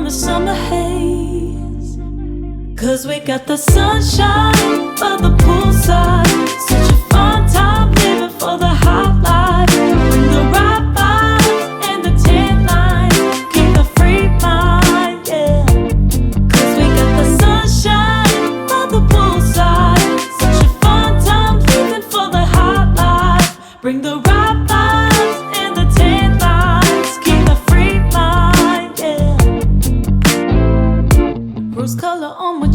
the summer haze. 'Cause we got the sunshine by the poolside. Such a fun time living for the hot life. Bring the right vibes and the tan lines. Keep a free mind, yeah. 'Cause we got the sunshine by the poolside. Such a fun time living for the hot life. Bring the right vibes and the tan lines. Keep a free mind, yeah. Rose color on my